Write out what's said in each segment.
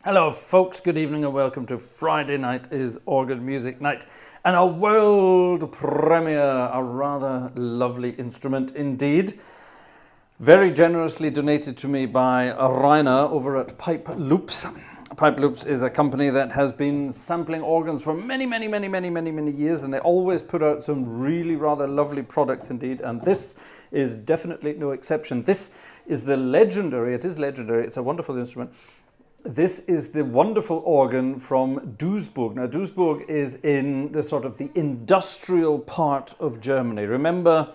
Hello folks, good evening and welcome to Friday night is Organ Music Night and a world premiere, a rather lovely instrument indeed. Very generously donated to me by Rainer over at Pipeloops. Pipeloops is a company that has been sampling organs for many years, and they always put out some really rather lovely products indeed, and this is definitely no exception. This is the legendary, it is legendary, it's a wonderful instrument. This is the wonderful organ from Duisburg. Now, Duisburg is in the sort of the industrial part of Germany. Remember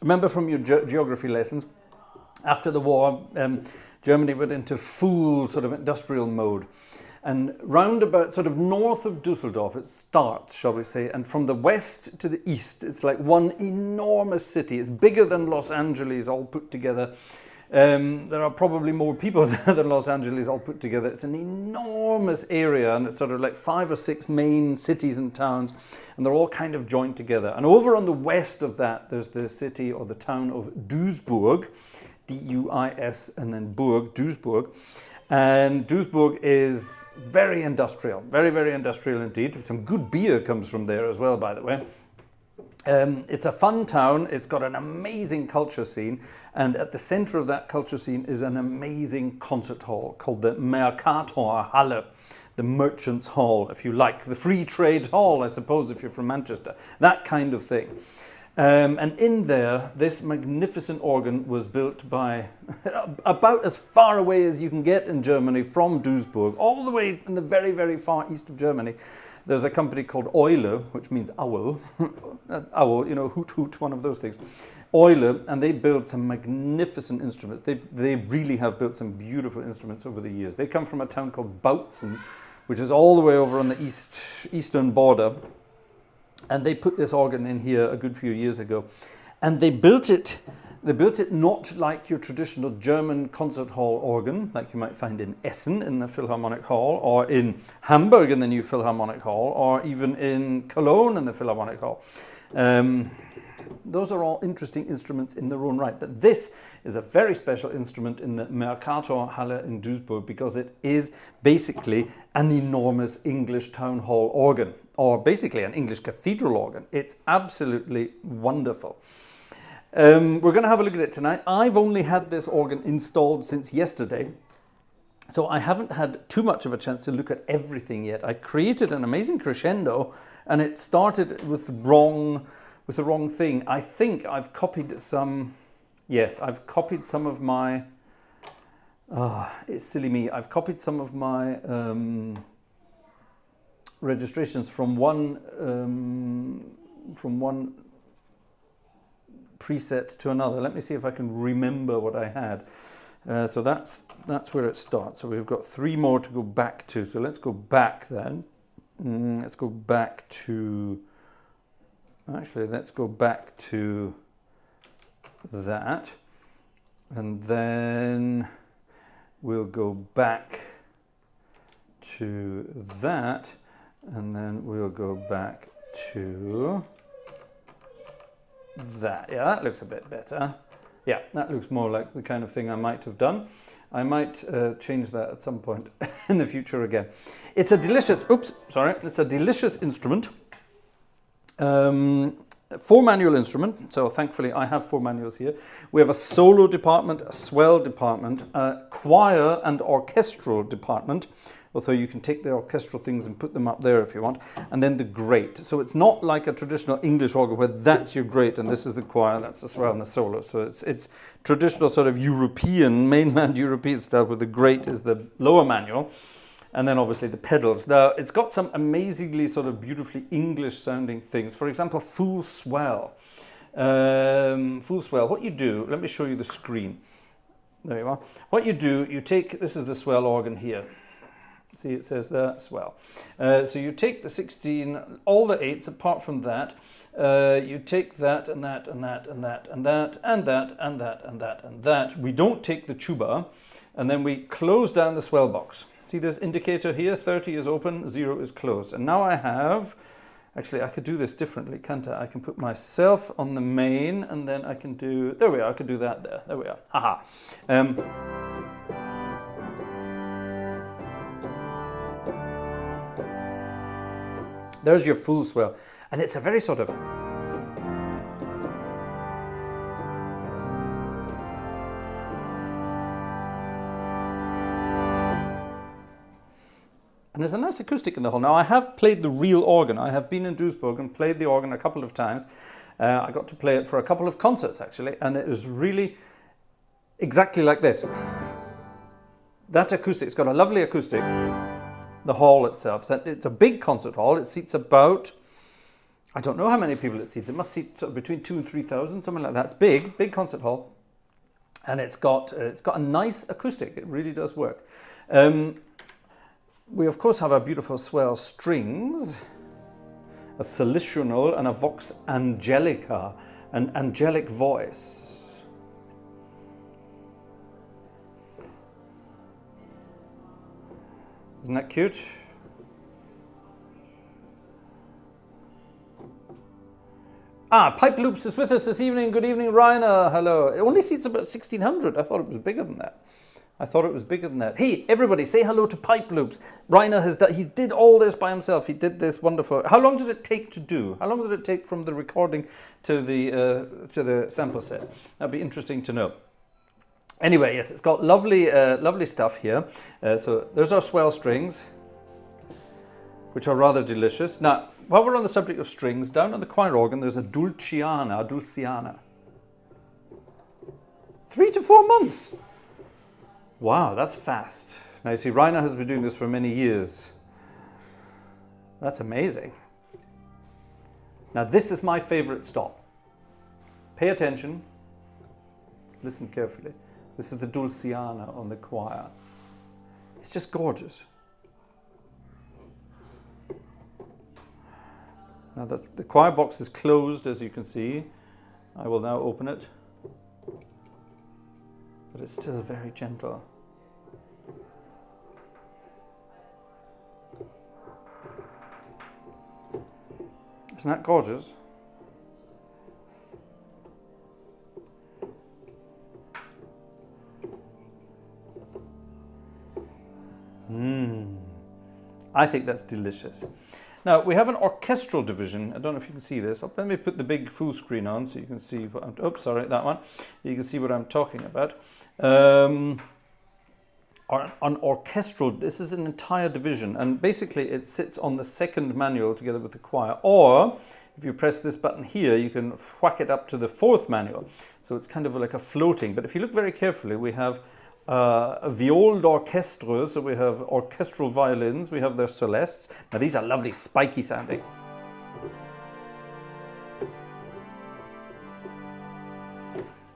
from your geography lessons, after the war, Germany went into full sort of industrial mode. And round about sort of north of Düsseldorf, it starts, shall we say, and from the west to the east, it's like one enormous city. It's bigger than Los Angeles all put together. There are probably more people there than Los Angeles all put together. It's an enormous area, and it's sort of like 5 or 6 main cities and towns, and they're all kind of joined together. And over on the west of that, there's the city or the town of Duisburg, D-U-I-S, and then Burg, Duisburg. And Duisburg is very industrial, very industrial indeed. Some good beer comes from there as well, by the way. It's a fun town, it's got an amazing culture scene, and at the center of that culture scene is an amazing concert hall called the Mercatorhalle, the Merchants' Hall, if you like, the Free Trade Hall, I suppose, if you're from Manchester, that kind of thing. And in there, this magnificent organ was built by about as far away as you can get in Germany from Duisburg, all the way in the very far east of Germany. There's a company called Eule, which means owl, owl, you know, hoot hoot, one of those things. Eule, and they build some magnificent instruments. They really have built some beautiful instruments over the years. They come from a town called Bautzen, which is all the way over on the eastern border. And they put this organ in here a good few years ago. And they built it not like your traditional German concert hall organ, like you might find in Essen in the Philharmonic Hall, or in Hamburg in the new Philharmonic Hall, or even in Cologne in the Philharmonic Hall. Those are all interesting instruments in their own right, but this is a very special instrument in the Mercatorhalle in Duisburg because it is basically an enormous English town hall organ, or basically an English cathedral organ. It's absolutely wonderful. We're going to have a look at it tonight. I've only had this organ installed since yesterday, so I haven't had too much of a chance to look at everything yet. I created an amazing crescendo, and it started with the wrong thing. I think I've copied some. Yes, I've copied some of my. It's silly me. I've copied some of my registrations from one preset to another. Let me see if I can remember what I had. So that's where it starts. So we've got 3 more to go back to. So let's go back then. Let's go back to. Actually, let's go back to that, and then we'll go back to that, and then we'll go back to that. Yeah, that looks a bit better. Yeah, that looks more like the kind of thing I might have done. I might change that at some point in the future again. It's a delicious, it's a delicious instrument. 4 manual instrument, so thankfully I have 4 manuals here. We have a solo department, a swell department, a choir and orchestral department, although you can take the orchestral things and put them up there if you want, and then the grate. So it's not like a traditional English organ where that's your grate and this is the choir, that's the swell and the solo. So it's traditional sort of European, mainland European style, where the grate is the lower manual, and then obviously the pedals. Now, it's got some amazingly sort of beautifully English sounding things. For example, full swell. Full swell, what you do, let me show you the screen. There you are. What you do, you take, this is the swell organ here. See, it says there, swell. So you take the 16, all the 8s apart from that. You take that and that and that and that and that and that and that and that and that. We don't take the tuba, and then we close down the swell box. See this indicator here, 30 is open, 0 is closed. And now I have, actually I could do this differently, can't I? I can put myself on the main, and then I can do, there we are, I can do that there, there we are, haha. There's your full swell. And it's a very sort of... And there's a nice acoustic in the hall. Now, I have played the real organ. I have been in Duisburg and played the organ a couple of times. I got to play it for a couple of concerts, actually, and it was really exactly like this. That acoustic, it's got a lovely acoustic. The hall itself, it's a big concert hall. It seats about, I don't know how many people it seats. It must seat between 2,000 and 3,000, something like that. It's big concert hall. And it's got a nice acoustic. It really does work. We, of course, have our beautiful swell strings, a solicional and a vox angelica, an angelic voice. Isn't that cute? Pipeloops is with us this evening. Good evening, Rainer. Hello. It only seats about 1,600. I thought it was bigger than that. Hey, everybody, say hello to Pipeloops. Rainer he did all this by himself. He did this wonderful. How long did it take to do? How long did it take from the recording to the sample set? That'd be interesting to know. Anyway, yes, it's got lovely stuff here. So there's our swell strings, which are rather delicious. Now, while we're on the subject of strings, down on the choir organ, there's a dulciana. 3 to 4 months. Wow, that's fast. Now you see, Rainer has been doing this for many years. That's amazing. Now this is my favorite stop. Pay attention. Listen carefully. This is the Dulciana on the choir. It's just gorgeous. Now the choir box is closed, as you can see. I will now open it. But it's still very gentle. Isn't that gorgeous? I think that's delicious. Now, we have an orchestral division. I don't know if you can see this. Let me put the big full screen on so you can see what I'm... Oops, sorry, that one. You can see what I'm talking about. On orchestral, this is an entire division, and basically it sits on the second manual together with the choir, or if you press this button here, you can whack it up to the fourth manual. So it's kind of like a floating, but if you look very carefully, we have a viol d'orchestre, so we have orchestral violins, we have their celestes. Now these are lovely, spiky sounding.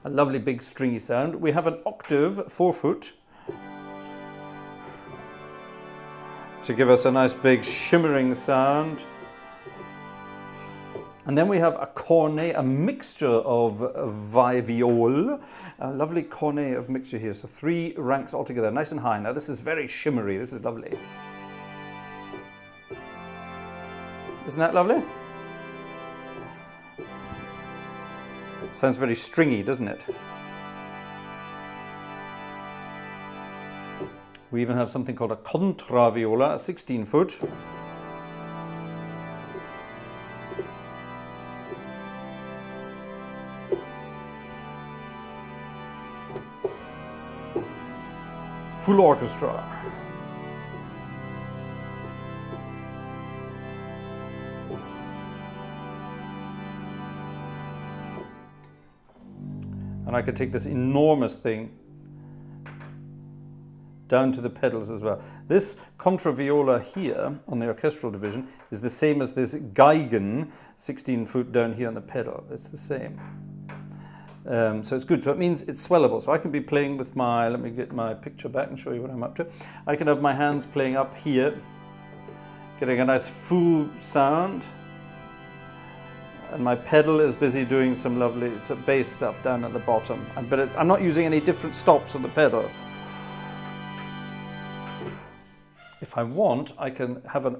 A lovely big stringy sound. We have an octave 4-foot to give us a nice big shimmering sound. And then we have a cornet, a mixture of viol, a lovely cornet of mixture here. So 3 ranks altogether, nice and high. Now this is very shimmery, this is lovely. Isn't that lovely? Sounds very stringy, doesn't it? We even have something called a contraviola, a 16-foot. Full orchestra. And I could take this enormous thing down to the pedals as well. This contraviola here on the orchestral division is the same as this Geigen 16-foot down here on the pedal. It's the same. So it's good. So it means it's swellable. So I can be playing with my, let me get my picture back and show you what I'm up to. I can have my hands playing up here, getting a nice full sound. And my pedal is busy doing some lovely bass stuff down at the bottom. But I'm not using any different stops on the pedal. If I want, I can have an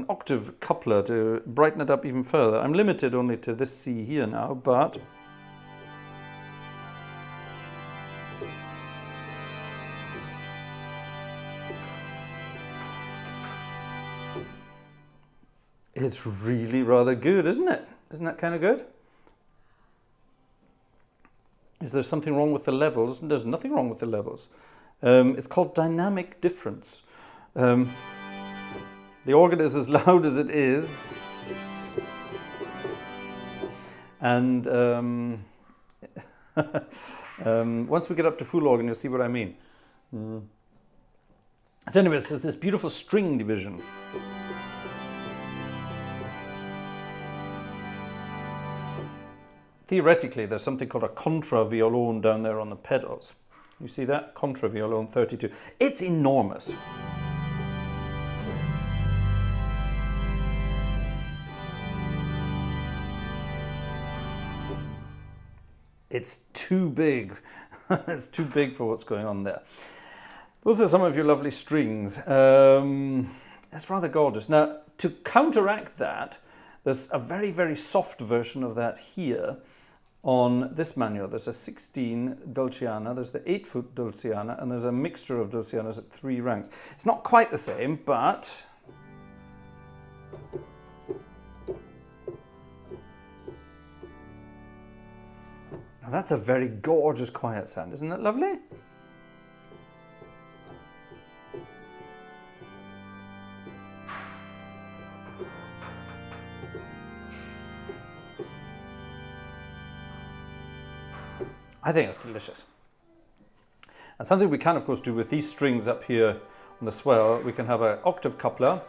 octave coupler to brighten it up even further. I'm limited only to this C here now, but It's really rather good, isn't it? Isn't that kind of good? Is there something wrong with the levels? There's nothing wrong with the levels. It's called dynamic difference. The organ is as loud as it is. And once we get up to full organ, you'll see what I mean. So anyway, it's this beautiful string division. Theoretically, there's something called a contraviolone down there on the pedals. You see that? Contraviolone 32. It's enormous. It's too big. It's too big for what's going on there. Those are some of your lovely strings. It's rather gorgeous. Now, to counteract that, there's a very, very soft version of that here on this manual. There's a 16 Dulciana, there's the 8-foot Dulciana, and there's a mixture of Dulcianas at 3 ranks. It's not quite the same, but now that's a very gorgeous quiet sound. Isn't that lovely? I think it's delicious. And something we can, of course, do with these strings up here on the swell, we can have an octave coupler.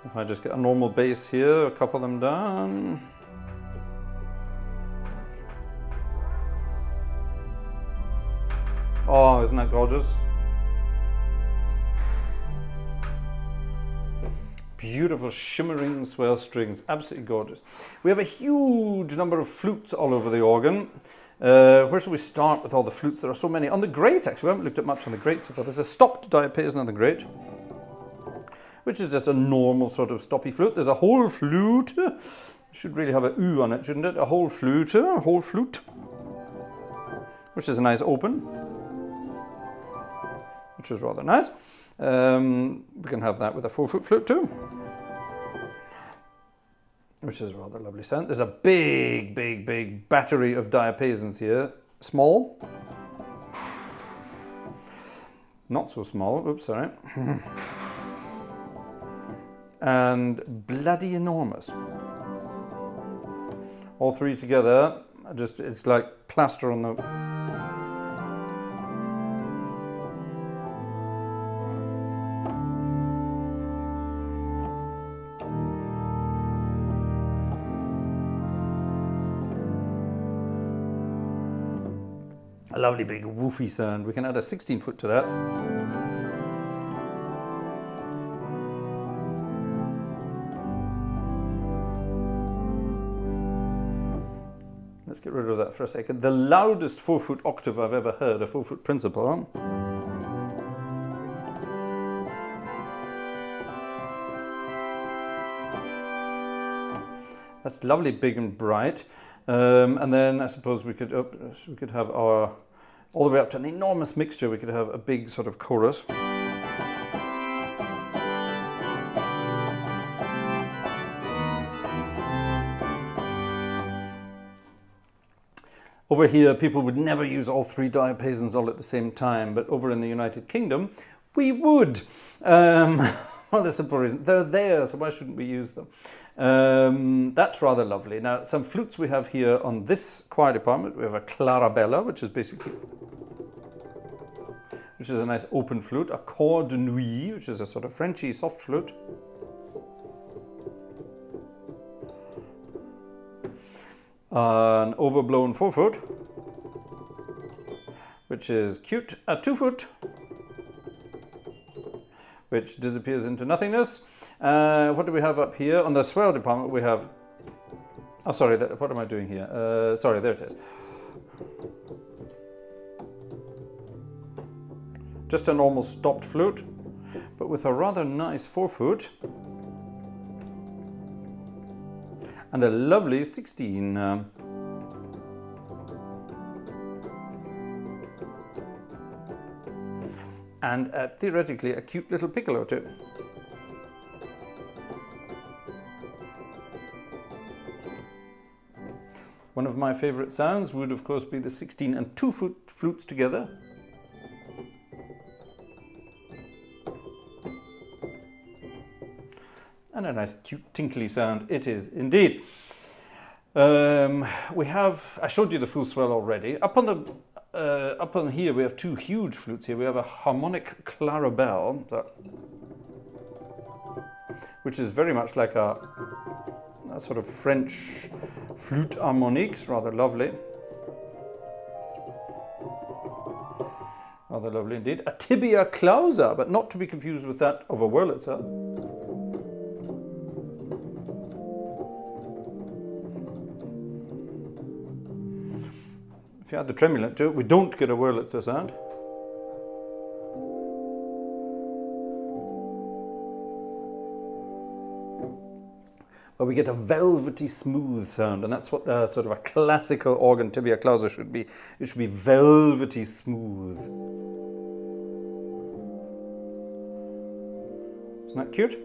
If I just get a normal bass here, couple them down. Oh, isn't that gorgeous? Beautiful shimmering swell strings, absolutely gorgeous. We have a huge number of flutes all over the organ. Where shall we start with all the flutes? There are so many. On the grate, actually, we haven't looked at much on the grate so far. There's a stopped diapason on the grate, which is just a normal sort of stoppy flute. There's a whole flute. Should really have a U on it, shouldn't it? A whole flute, which is a nice open, which is rather nice. We can have that with a 4-foot flute too, which is a rather lovely sound. There's a big, big, big battery of diapasons here. Small. Not so small. Oops, sorry. And bloody enormous. All three together, just it's like plaster on the... A lovely big woofy sound. We can add a 16-foot to that. Let's get rid of that for a second. The loudest 4-foot octave I've ever heard, a 4-foot principal. That's lovely, big and bright. And then I suppose we could have our, all the way up to an enormous mixture, we could have a big sort of chorus. Over here, people would never use all 3 diapasons all at the same time, but over in the United Kingdom, we would. Well, there's a simple reason. They're there, so why shouldn't we use them? That's rather lovely. Now, some flutes we have here on this choir department. We have a Clarabella, which is basically, which is a nice open flute. A cor de nuit, which is a sort of Frenchy soft flute. An overblown 4-foot, which is cute. A 2-foot, which disappears into nothingness. What do we have up here? On the swell department we have... Oh, sorry, what am I doing here? Sorry, there it is. Just a normal stopped flute, but with a rather nice 4-foot. And a lovely 16. and theoretically a cute little piccolo too. One of my favorite sounds would of course be the 16 and 2 flutes together. And a nice cute tinkly sound it is indeed. We have, I showed you the full swell already. Up on here we have 2 huge flutes here. We have a harmonic clarabelle, which is very much like a sort of French flute harmoniques, rather lovely. Rather lovely indeed. A tibia clausa, but not to be confused with that of a Wurlitzer. If you add the tremulant to it, we don't get a Wurlitzer sound. But we get a velvety smooth sound, and that's what the sort of a classical organ tibia clausa should be. It should be velvety smooth. Isn't that cute?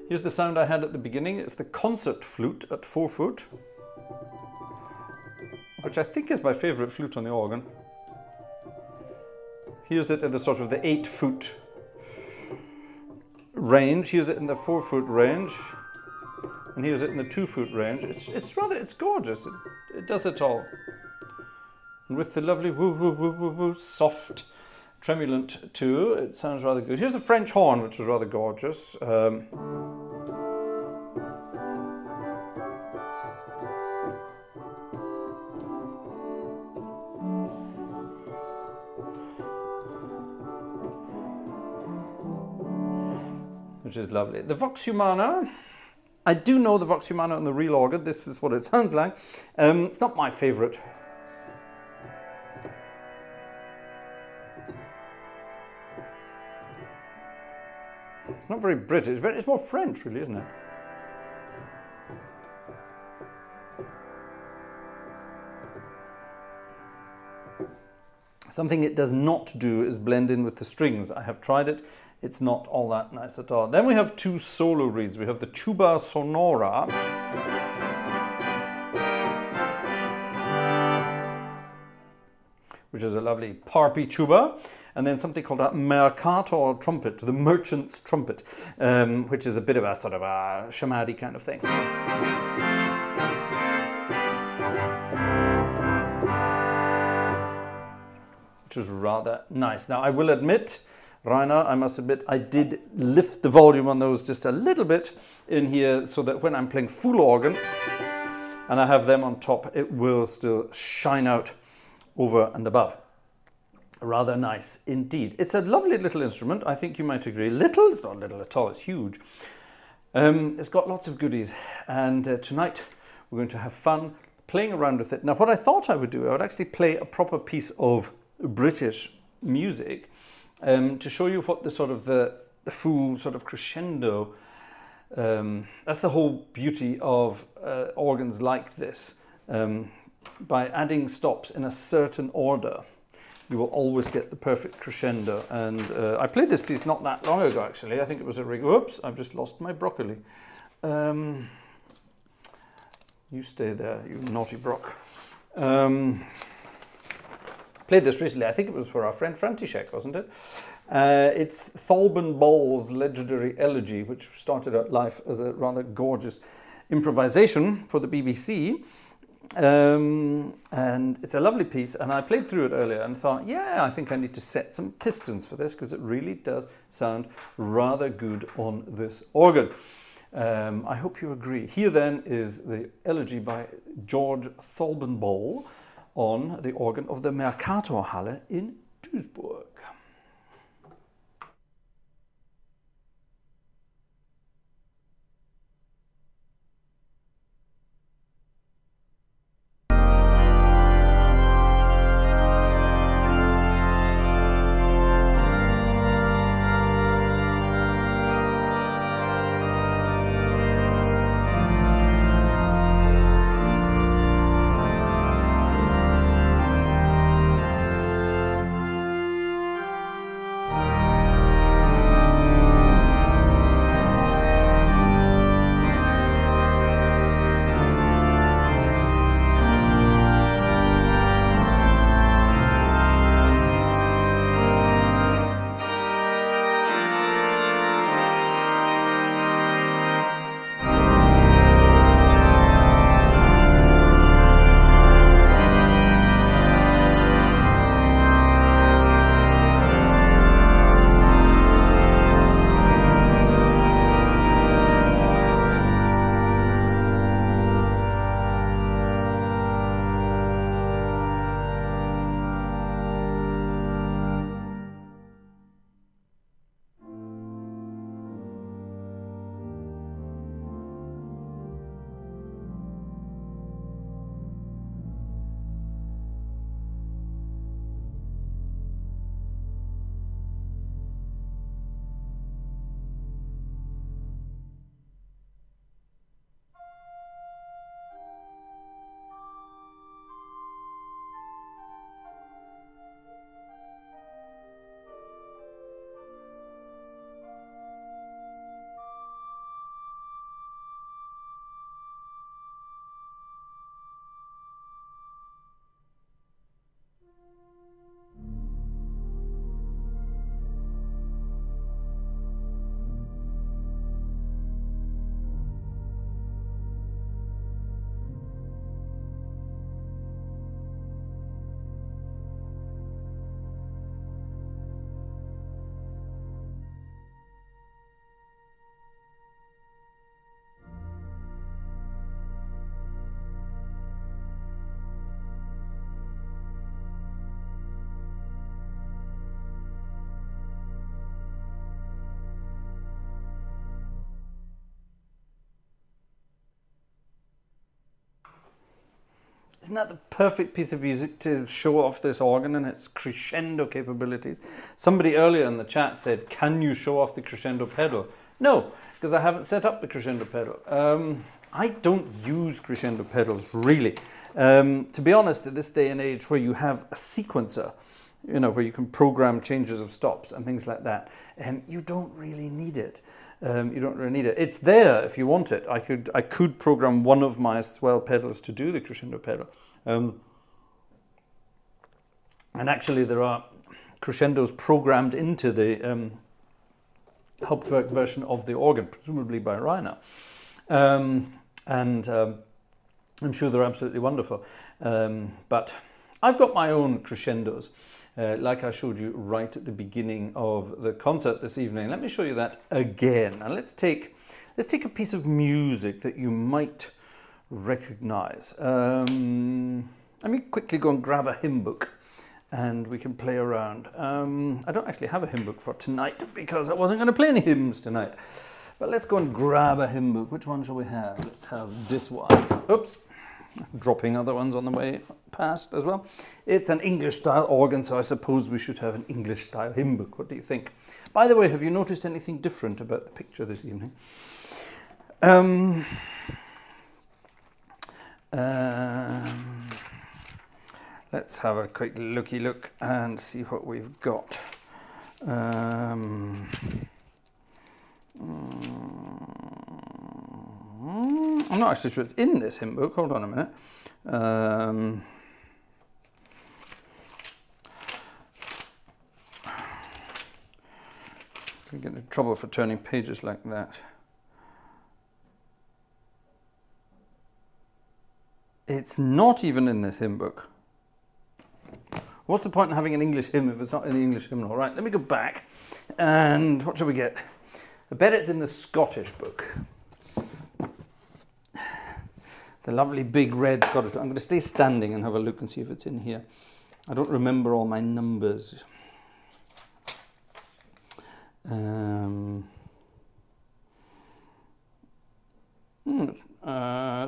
Here's the sound I had at the beginning. It's the concert flute at 4 foot, which I think is my favorite flute on the organ. Here's it in the sort of the 8 foot range. Here's it in the 4 foot range, and here's it in the 2 foot range. It's gorgeous. It does it all, and with the lovely woo woo woo woo woo soft tremulant too. It sounds rather good. Here's the French horn, which is rather gorgeous. Which is lovely. The Vox Humana, I do know the Vox Humana on the real organ. This is what it sounds like. It's not my favorite. It's not very British. It's more French, really, isn't it? Something it does not do is blend in with the strings. I have tried it. It's not all that nice at all. Then we have 2 solo reeds. We have the tuba sonora, which is a lovely parpy tuba, and then something called a Mercator trumpet, the merchant's trumpet, which is a bit of a sort of a shamadi kind of thing. Which is rather nice. Now I will admit, Rainer, I must admit, I did lift the volume on those just a little bit in here so that when I'm playing full organ and I have them on top, it will still shine out over and above. Rather nice indeed. It's a lovely little instrument, I think you might agree. Little? It's not little at all, it's huge. It's got lots of goodies, and tonight we're going to have fun playing around with it. Now what I thought I would do, I would actually play a proper piece of British music to show you what the sort of the full sort of crescendo, that's the whole beauty of organs like this. By adding stops in a certain order, you will always get the perfect crescendo. And I played this piece not that long ago, actually. I think it was a whoops, I've just lost my broccoli. You stay there, you naughty Brock. Played this recently. I think it was for our friend František, wasn't it? It's Thalben Ball's legendary Elegy, which started out life as a rather gorgeous improvisation for the BBC. And it's a lovely piece, and I played through it earlier and thought, yeah, I think I need to set some pistons for this, because it really does sound rather good on this organ. I hope you agree. Here then is the Elegy by George Thalben Ball on the organ of the Mercatorhalle in Duisburg. Isn't that the perfect piece of music to show off this organ and its crescendo capabilities? Somebody earlier in the chat said, can you show off the crescendo pedal? No, because I haven't set up the crescendo pedal. I don't use crescendo pedals, really. To be honest, at this day and age where you have a sequencer, you know, where you can program changes of stops and things like that, you don't really need it. You don't really need it. It's there if you want it. I could program one of my swell pedals to do the crescendo pedal. And actually there are crescendos programmed into the Hauptwerk version of the organ, presumably by Rainer. I'm sure they're absolutely wonderful. But I've got my own crescendos. Like I showed you right at the beginning of the concert this evening. Let me show you that again. And let's take a piece of music that you might recognize. Let me quickly go and grab a hymn book and we can play around. I don't actually have a hymn book for tonight because I wasn't going to play any hymns tonight. But let's go and grab a hymn book. Which one shall we have? Let's have this one. Oops. Dropping other ones on the way past as well. It's an English style organ, so I suppose we should have an English style hymn book. What do you think? By the way, have you noticed anything different about the picture this evening? Let's have a quick looky look and see what we've got. I'm not actually sure it's in this hymn book. Hold on a minute. Can get in trouble for turning pages like that. It's not even in this hymn book. What's the point in having an English hymn if it's not in the English hymnal? Right, let me go back. And what shall we get? I bet it's in the Scottish book. The lovely big red Scottish. I'm going to stay standing and have a look and see if it's in here. I don't remember all my numbers. It's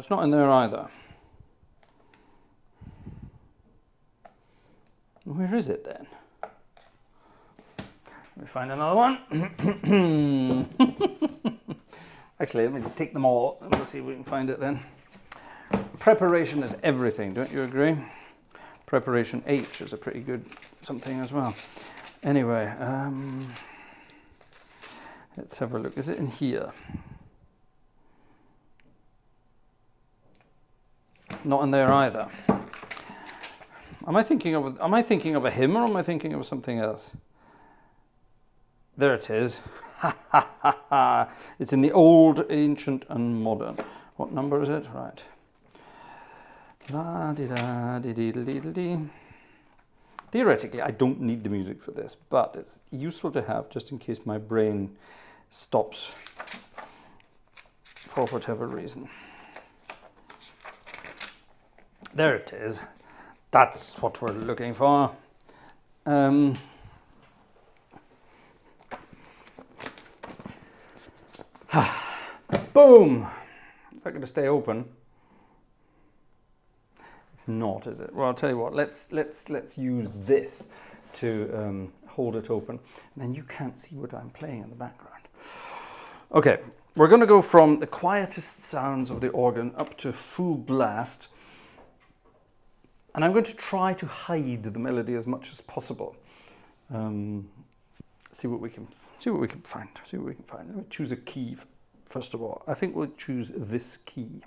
not in there either. Where is it then? Let me find another one. Actually, let me just take them all and we'll see if we can find it then. Preparation is everything, don't you agree? Preparation H is a pretty good something as well. Anyway, let's have a look. Is it in here? Not in there either. Am I thinking of a hymn or am I thinking of something else? There it is. It's in the old, ancient and modern. What number is it? Right. La, di, da, di, di, di, di, di. Theoretically, I don't need the music for this, but it's useful to have just in case my brain stops for whatever reason. There it is. That's what we're looking for. Boom! Is that going to stay open? It's not, is it? Well, I'll tell you what. Let's use this to hold it open. And then you can't see what I'm playing in the background. Okay, we're going to go from the quietest sounds of the organ up to full blast. And I'm going to try to hide the melody as much as possible. See what we can find. Let me choose a key first of all. I think we'll choose this key.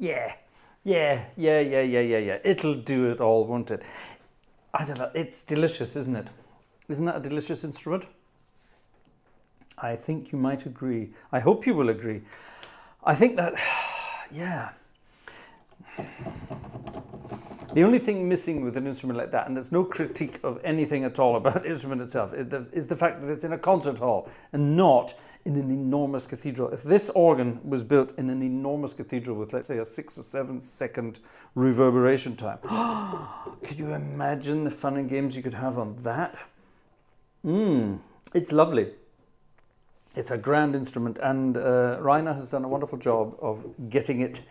Yeah. It'll do it all, won't it? I don't know. It's delicious, isn't it? Isn't that a delicious instrument? I think you might agree. I hope you will agree. I think that, yeah. The only thing missing with an instrument like that, and there's no critique of anything at all about the instrument itself, is the fact that it's in a concert hall and not in an enormous cathedral. If this organ was built in an enormous cathedral with, let's say, a 6 or 7 second reverberation time, could you imagine the fun and games you could have on that? It's lovely. It's a grand instrument, and Rainer has done a wonderful job of getting it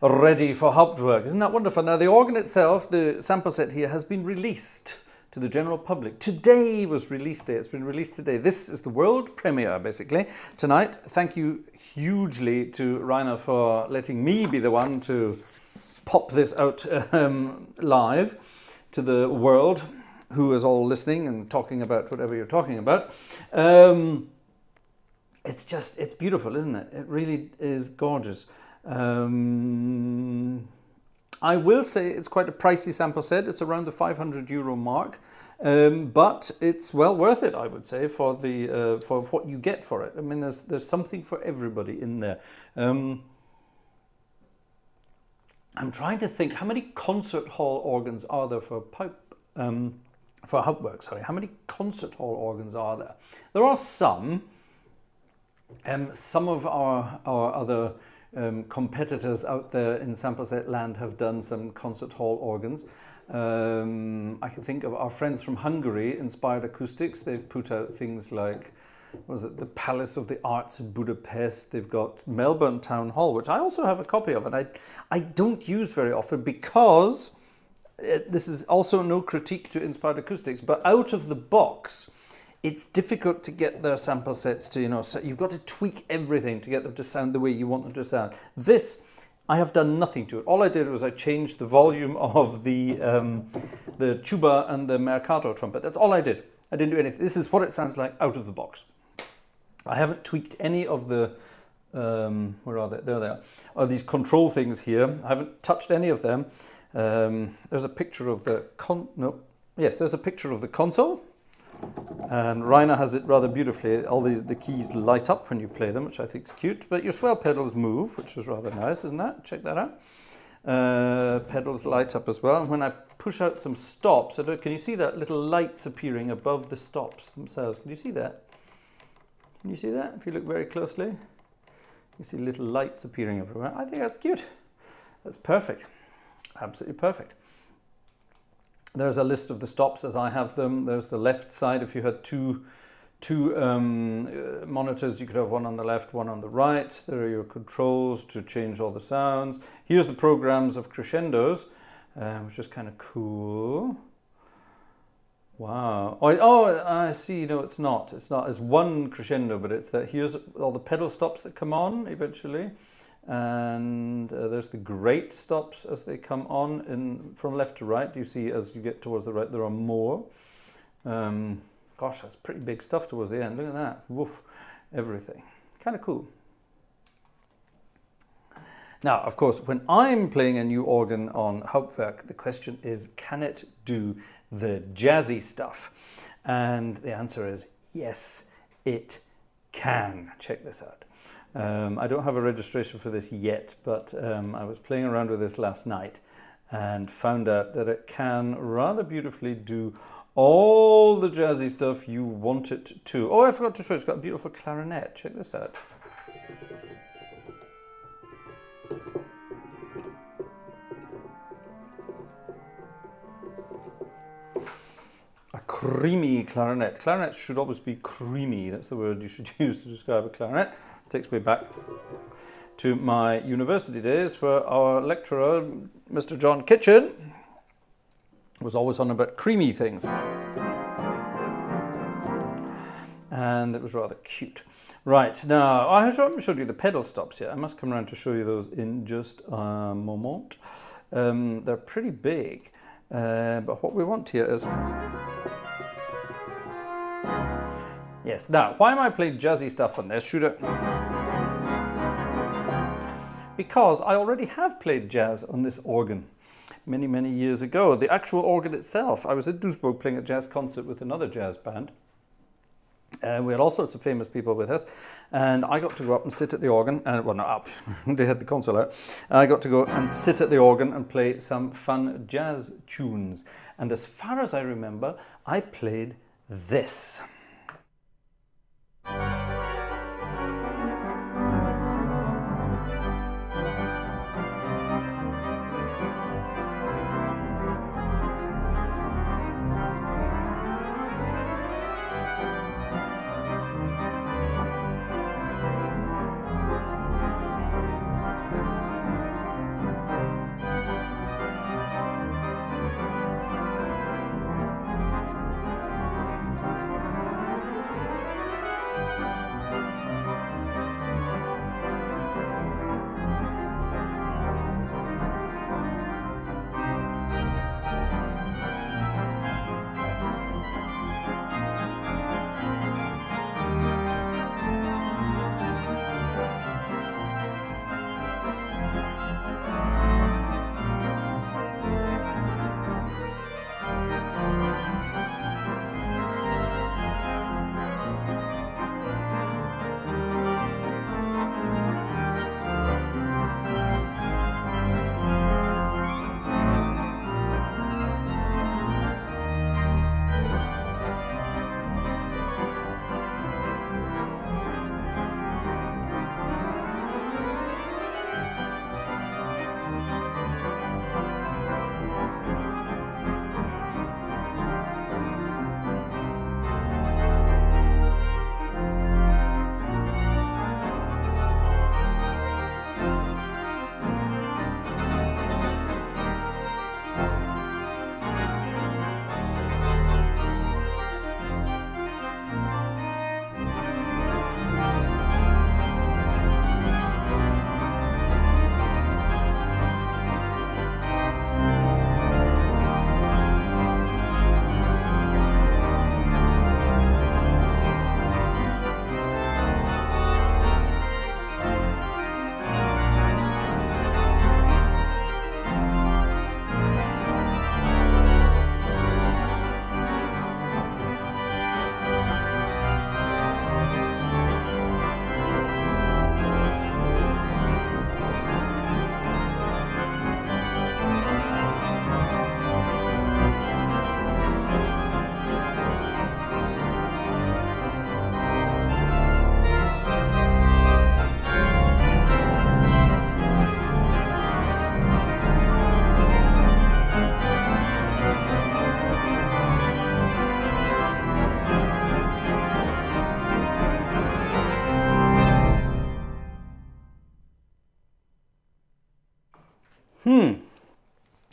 ready for Hauptwerk. Isn't that wonderful? Now, the organ itself, the sample set here, has been released to the general public. Today was release day. It's been released today. This is the world premiere, basically, tonight. Thank you hugely to Rainer for letting me be the one to pop this out live to the world, who is all listening and talking about whatever you're talking about. It's beautiful, isn't it? It really is gorgeous. I will say it's quite a pricey sample set. It's around the €500 mark, but it's well worth it, I would say, for the for what you get for it. I mean, there's something for everybody in there. I'm trying to think, how many concert hall organs are there for Hauptwerk? Sorry, how many concert hall organs are there? There are some. Some of our other competitors out there in sample set land have done some concert hall organs. I can think of our friends from Hungary, Inspired Acoustics. They've put out things like, what was it, the Palace of the Arts in Budapest. They've got Melbourne Town Hall, which I also have a copy of, and I don't use very often because this is also no critique to Inspired Acoustics, but out of the box, it's difficult to get their sample sets to, so you've got to tweak everything to get them to sound the way you want them to sound. This, I have done nothing to it. All I did was I changed the volume of the tuba and the Mercatorhalle trumpet. That's all I did. I didn't do anything. This is what it sounds like out of the box. I haven't tweaked any of the, where are they? There they are these control things here. I haven't touched any of them. There's a picture of the there's a picture of the console. And Rainer has it rather beautifully. All the keys light up when you play them, which I think is cute. But your swell pedals move, which is rather nice, isn't that? Check that out. Pedals light up as well. And when I push out some stops, can you see that little lights appearing above the stops themselves? Can you see that? Can you see that? If you look very closely, you see little lights appearing everywhere. I think that's cute. That's perfect. Absolutely perfect. There's a list of the stops as I have them. There's the left side. If you had two monitors, you could have one on the left, one on the right. There are your controls to change all the sounds. Here's the programs of crescendos, which is kind of cool. Wow. Oh, I see. No, it's not. It's not. It's one crescendo, but it's that. Here's all the pedal stops that come on eventually. And there's the great stops as they come on from left to right. You see, as you get towards the right, there are more. Gosh, that's pretty big stuff towards the end. Look at that. Woof. Everything. Kind of cool. Now, of course, when I'm playing a new organ on Hauptwerk, the question is, can it do the jazzy stuff? And the answer is yes, it can. Check this out. I don't have a registration for this yet, but I was playing around with this last night and found out that it can rather beautifully do all the jazzy stuff you want it to. Oh, I forgot to show you, it's got a beautiful clarinet. Check this out. A creamy clarinet. Clarinets should always be creamy. That's the word you should use to describe a clarinet. Takes me back to my university days, where our lecturer, Mr. John Kitchen, was always on about creamy things. And it was rather cute. Right, now, I haven't showed you the pedal stops yet. I must come around to show you those in just a moment. They're pretty big, but what we want here is... Yes, now, why am I playing jazzy stuff on this? because I already have played jazz on this organ many, many years ago. The actual organ itself, I was in Duisburg playing a jazz concert with another jazz band. We had all sorts of famous people with us, and I got to go up and sit at the organ, well, not up, they had the console out. I got to go and sit at the organ and play some fun jazz tunes. And as far as I remember, I played this.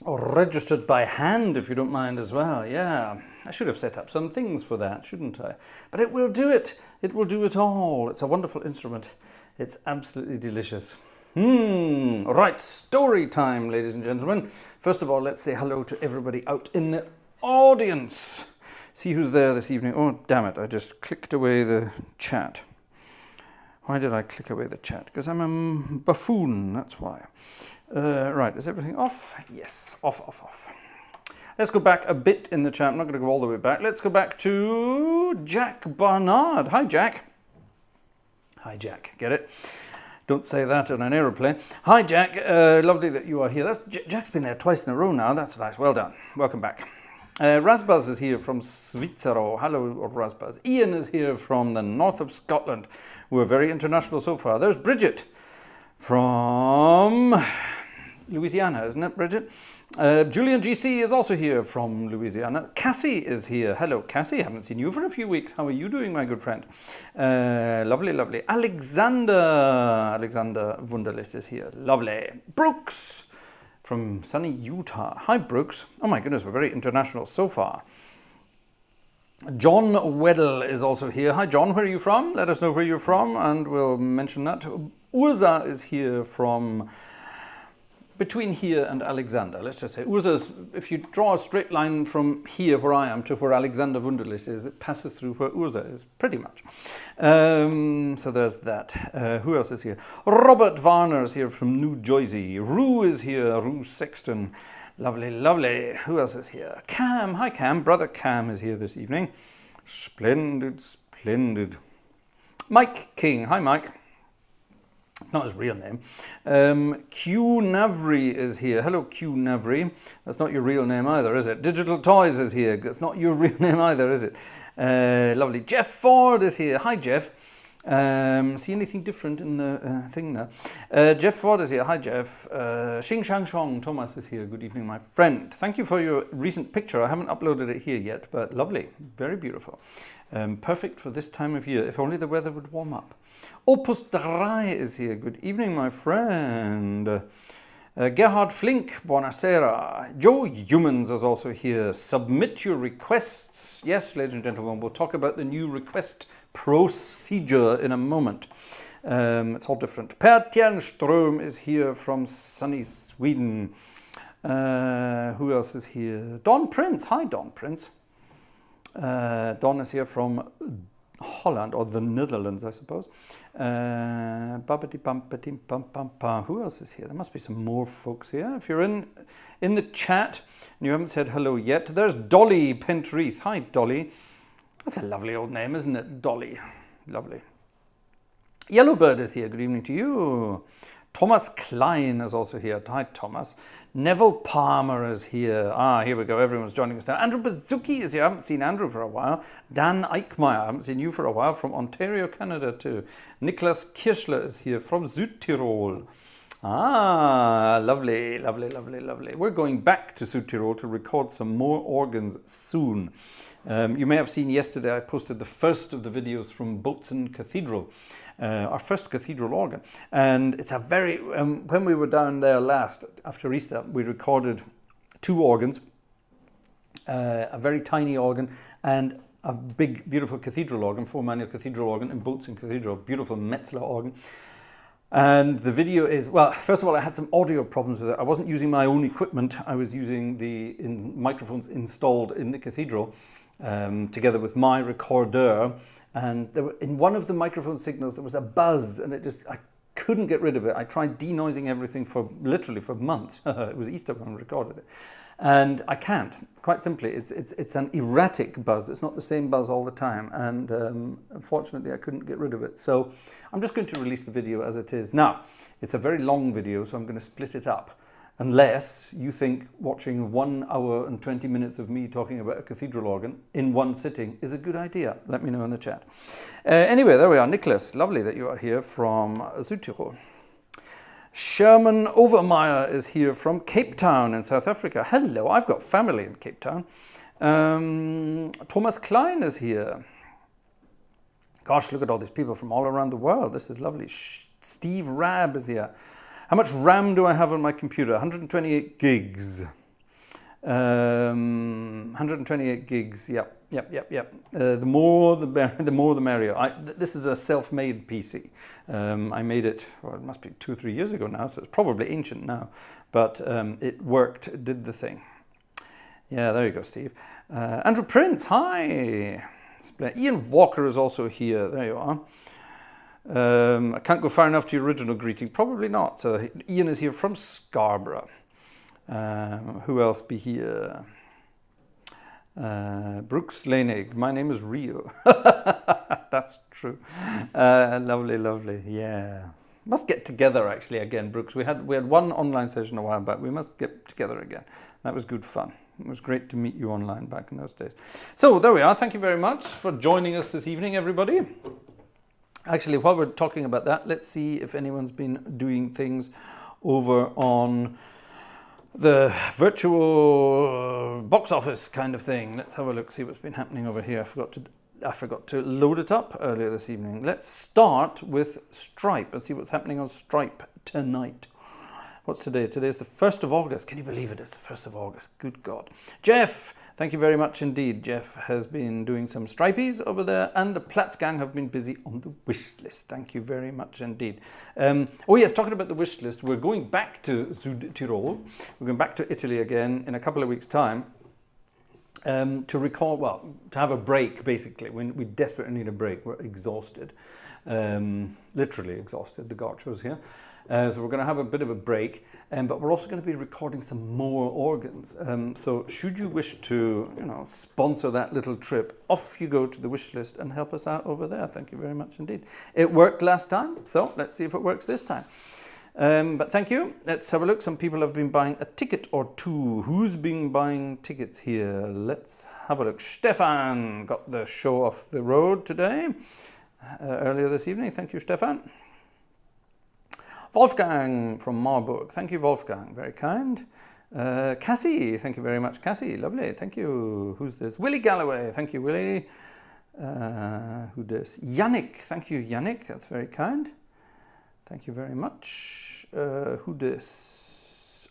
Or registered by hand, if you don't mind as well. Yeah, I should have set up some things for that, shouldn't I? But it will do it. It will do it all. It's a wonderful instrument. It's absolutely delicious. Right, story time, ladies and gentlemen. First of all, let's say hello to everybody out in the audience. See who's there this evening. Oh, damn it, I just clicked away the chat. Why did I click away the chat? Because I'm a buffoon, that's why. Right, is everything off? Yes, off. Let's go back a bit in the chat. I'm not going to go all the way back. Let's go back to Jack Barnard. Hi, Jack. Hi, Jack. Get it? Don't say that on an aeroplane. Hi, Jack. Lovely that you are here. Jack's been there twice in a row now. That's nice. Well done. Welcome back. Rasbaz is here from Svizzero. Hello, Rasbaz. Ian is here from the north of Scotland. We're very international so far. There's Bridget from Louisiana, isn't it, Bridget? Julian GC is also here from Louisiana. Cassie is here. Hello, Cassie. Haven't seen you for a few weeks. How are you doing, my good friend? Lovely, lovely. Alexander Wunderlich is here. Lovely. Brooks from sunny Utah. Hi, Brooks. Oh my goodness, we're very international so far. John Weddell is also here. Hi, John. Where are you from? Let us know where you're from, and we'll mention that. Urza is here from between here and Alexander. Let's just say Ursa, if you draw a straight line from here where I am to where Alexander Wunderlich is, it passes through where Ursa is, pretty much. So there's that. Who else is here? Robert Warner is here from New Jersey. Rue is here, Rue Sexton. Lovely, lovely. Who else is here? Cam. Hi, Cam. Brother Cam is here this evening. Splendid, splendid. Mike King. Hi, Mike. It's not his real name. Q Navri is here. Hello, Q Navri. That's not your real name either, is it? Digital Toys is here. That's not your real name either, is it? Lovely. Jeff Ford is here. Hi, Jeff. See anything different in the thing there? Jeff Ford is here. Hi, Jeff. Xing Shang Shong. Thomas is here. Good evening, my friend. Thank you for your recent picture. I haven't uploaded it here yet, but lovely. Very beautiful. Perfect for this time of year. If only the weather would warm up. Opus 3 is here. Good evening, my friend. Gerhard Flink, buonasera. Joe Humans is also here. Submit your requests. Yes, ladies and gentlemen, we'll talk about the new request procedure in a moment. It's all different. Per Tjernström is here from sunny Sweden. Who else is here? Don Prince. Hi, Don Prince. Don is here from Holland, or the Netherlands, I suppose. Who else is here? There must be some more folks here. If you're in the chat and you haven't said hello yet, there's Dolly Pentreath. Hi, Dolly. That's a lovely old name, isn't it? Dolly. Lovely. Yellowbird is here. Good evening to you. Thomas Klein is also here. Hi, Thomas. Neville Palmer is here. Ah, here we go. Everyone's joining us now. Andrew Bazuki is here. I haven't seen Andrew for a while. Dan Eichmeyer. I haven't seen you for a while. From Ontario, Canada, too. Niklas Kirschler is here from Südtirol. Ah, lovely, lovely, lovely, lovely. We're going back to Südtirol to record some more organs soon. You may have seen yesterday I posted the first of the videos from Bozen Cathedral. Our first cathedral organ, and it's a very when we were down there last after Easter, we recorded 2 organs, a very tiny organ and a big beautiful cathedral organ, 4-manual cathedral organ in Bozen Cathedral, beautiful Metzler organ. And the video is, well, first of all, I had some audio problems with it. I wasn't using my own equipment. I was using the microphones installed in the cathedral together with my recorder. And there were, in one of the microphone signals, there was a buzz, and I couldn't get rid of it. I tried denoising everything literally for months. It was Easter when I recorded it. And I can't, quite simply. It's an erratic buzz. It's not the same buzz all the time. And unfortunately, I couldn't get rid of it. So I'm just going to release the video as it is. Now, it's a very long video, so I'm going to split it up. Unless you think watching 1 hour and 20 minutes of me talking about a cathedral organ in one sitting is a good idea. Let me know in the chat. Anyway, there we are. Nicholas, lovely that you are here from Südtirol. Sherman Overmeyer is here from Cape Town in South Africa. Hello, I've got family in Cape Town. Thomas Klein is here. Gosh, look at all these people from all around the world. This is lovely. Steve Rabb is here. How much RAM do I have on my computer? 128 gigs. 128 gigs. Yep. The more the merrier. This is a self-made PC. I made it. Well, it must be 2 or 3 years ago now, so it's probably ancient now. But it worked. It did the thing. Yeah, there you go, Steve. Andrew Prince. Hi. Ian Walker is also here. There you are. I can't go far enough to your original greeting. Probably not. So Ian is here from Scarborough. Who else be here? Brooks Lanig. My name is Rio. That's true. Lovely, lovely. Yeah. Must get together actually again, Brooks. We had one online session a while back. We must get together again. That was good fun. It was great to meet you online back in those days. So there we are. Thank you very much for joining us this evening, everybody. Actually, while we're talking about that, let's see if anyone's been doing things over on the virtual box office kind of thing. Let's have a look, see what's been happening over here. I forgot to load it up earlier this evening. Let's start with Stripe and see what's happening on Stripe tonight. What's today? Today's the 1st of August. Can you believe it? It's the 1st of August. Good God. Jeff, thank you very much indeed. Jeff has been doing some stripies over there, and the Platz gang have been busy on the wish list. Thank you very much indeed. Oh yes, talking about the wish list, we're going back to Südtirol. We're going back to Italy again in a couple of weeks' time. To record, well, to have a break, basically. We desperately need a break. We're exhausted, literally exhausted, the Gartshore's here. So we're going to have a bit of a break, but we're also going to be recording some more organs. So should you wish to, sponsor that little trip, off you go to the wish list and help us out over there. Thank you very much indeed. It worked last time, so let's see if it works this time. But thank you. Let's have a look. Some people have been buying a ticket or two. Who's been buying tickets here? Let's have a look. Stefan got the show off the road today, earlier this evening. Thank you, Stefan. Wolfgang from Marburg. Thank you, Wolfgang. Very kind. Cassie. Thank you very much, Cassie. Lovely. Thank you. Who's this? Willie Galloway. Thank you, Willie. Who this? Yannick. Thank you, Yannick. That's very kind. Thank you very much. Who this?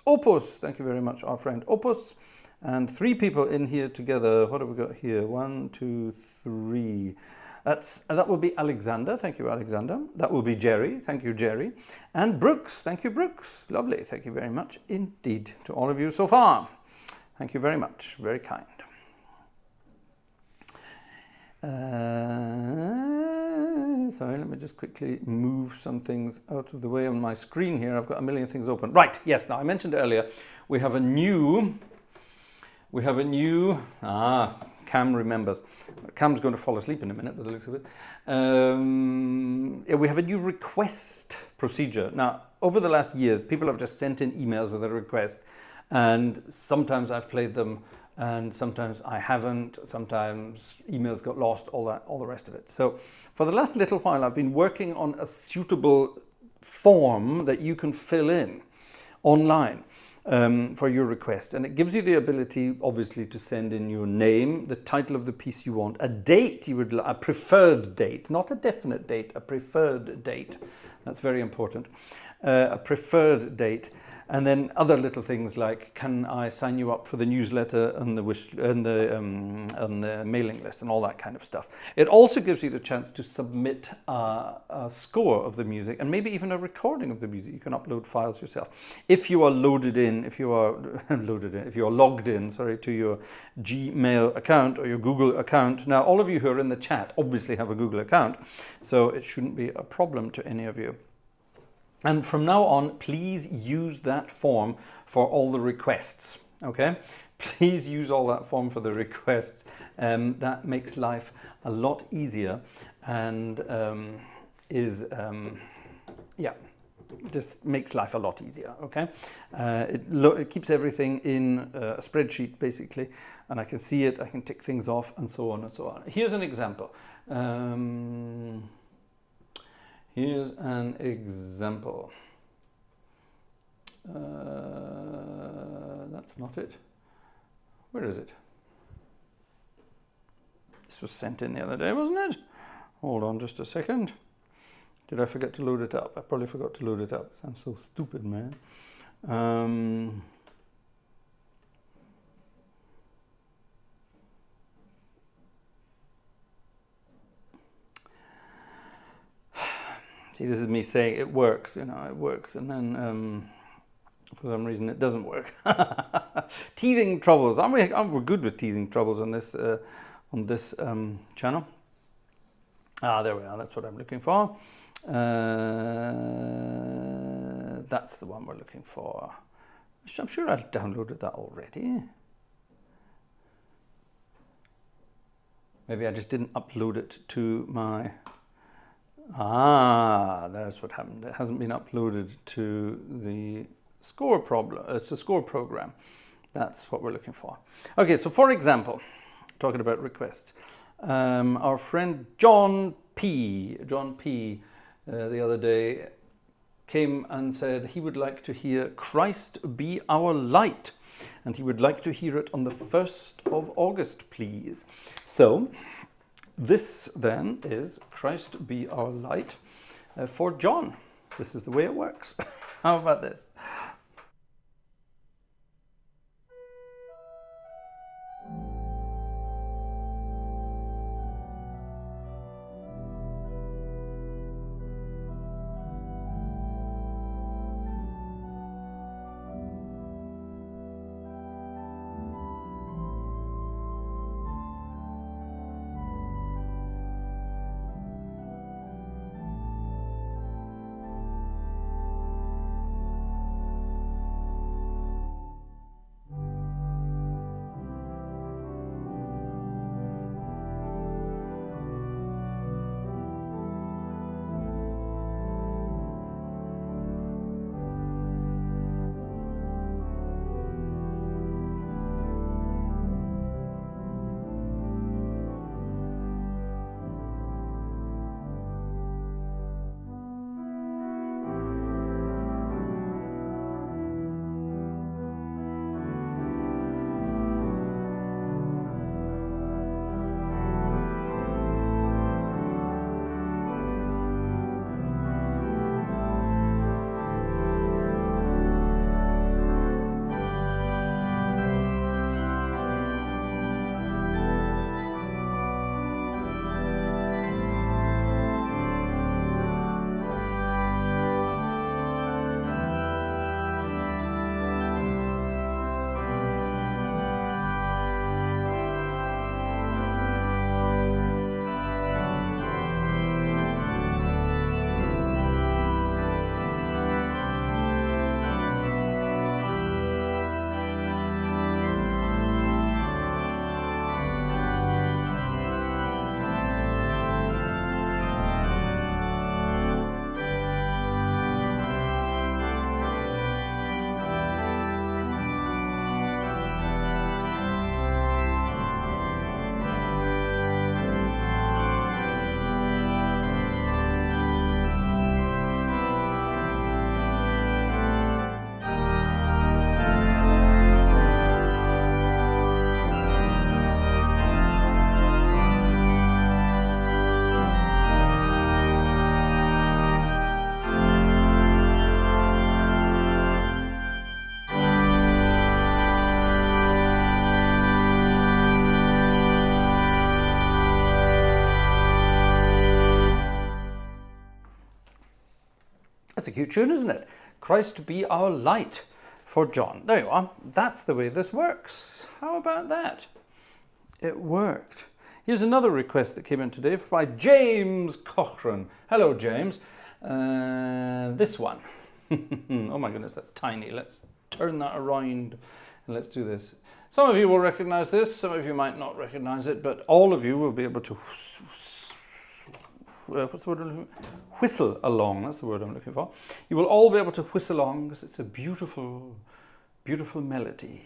Opus. Thank you very much, our friend Opus. And 3 people in here together. What have we got here? 1, 2, 3. That will be Alexander. Thank you, Alexander. That will be Jerry. Thank you, Jerry. And Brooks. Thank you, Brooks. Lovely. Thank you very much indeed to all of you so far. Thank you very much. Very kind. Sorry, let me just quickly move some things out of the way on my screen here. I've got a million things open. Right, yes, now I mentioned earlier, we have a new, Cam remembers. Cam's going to fall asleep in a minute by the looks of it. We have a new request procedure. Now, over the last years, people have just sent in emails with a request, and sometimes I've played them, and sometimes I haven't, sometimes emails got lost, all the rest of it. So for the last little while, I've been working on a suitable form that you can fill in online for your request. And it gives you the ability, obviously, to send in your name, the title of the piece you want, a date you would like, a preferred date, not a definite date, a preferred date. That's very important. A preferred date. And then other little things like, can I sign you up for the newsletter and the mailing list and all that kind of stuff. It also gives you the chance to submit a score of the music and maybe even a recording of the music. You can upload files yourself. If you are logged in, sorry, to your Gmail account or your Google account. Now, all of you who are in the chat obviously have a Google account, so it shouldn't be a problem to any of you. And from now on, please use that form for all the requests, okay? Please use all that form for the requests. That makes life a lot easier and just makes life a lot easier, okay? It keeps everything in a spreadsheet, basically, and I can see it, I can tick things off, and so on and so on. Here's an example. Here's an example. That's not it. Where is it? This was sent in the other day, wasn't it? Hold on just a second. Did I forget to load it up? I probably forgot to load it up. I'm so stupid, man. See, this is me saying it works, it works, and then for some reason it doesn't work. Teething troubles. We're good with teething troubles on this channel. There we are. That's what I'm looking for. That's the one we're looking for. I'm sure I downloaded that already. Maybe I just didn't upload it to my... there's what happened. It hasn't been uploaded to the score problem. It's a score program. That's what we're looking for. Okay, so for example, talking about requests, our friend John P. The other day came and said he would like to hear "Christ Be Our Light," and he would like to hear it on the 1st of August, please. So this then is "Christ Be Our Light" for John. This is the way it works. How about this? That's a cute tune, isn't it? Christ be our light for John. There you are. That's the way this works. How about that? It worked. Here's another request that came in today by James Cochrane. Hello, James. This one. Oh my goodness, that's tiny. Let's turn that around and let's do this. Some of you will recognize this, some of you might not recognize it, but all of you will be able to what's the word I'm looking for? Whistle along. That's the word I'm looking for. You will all be able to whistle along because it's a beautiful, beautiful melody.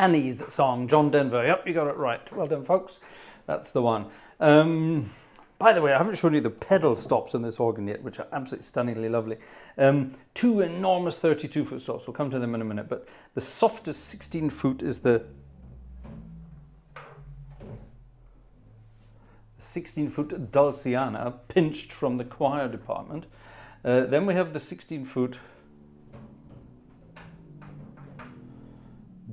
Annie's song, John Denver. Yep, you got it right. Well done, folks. That's the one. By the way, I haven't shown you the pedal stops on this organ yet, which are absolutely stunningly lovely. Two enormous 32-foot stops. We'll come to them in a minute. But the softest 16-foot is the 16-foot Dulciana, pinched from the choir department. Then we have the 16-foot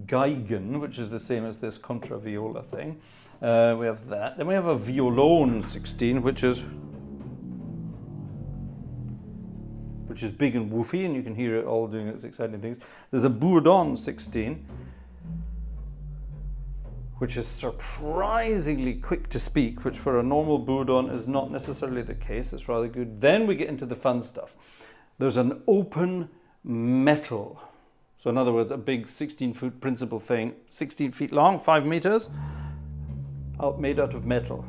Geigen, which is the same as this contraviola thing. We have that. Then we have a violone 16, which is big and woofy, and you can hear it all doing its exciting things. There's a bourdon 16, which is surprisingly quick to speak, which for a normal bourdon is not necessarily the case. It's rather good. Then we get into the fun stuff. There's an open metal. So in other words, a big 16-foot principal thing, 16 feet long, 5 meters, made out of metal.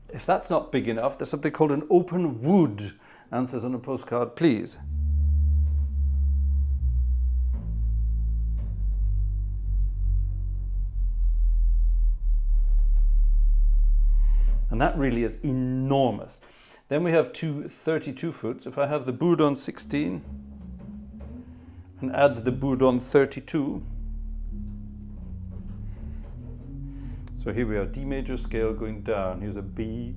If that's not big enough, there's something called an open wood. Answers on a postcard, please. And that really is enormous. Then we have two 32-foots. If I have the bourdon 16 and add the bourdon 32. So here we are, D major scale going down. Here's a B,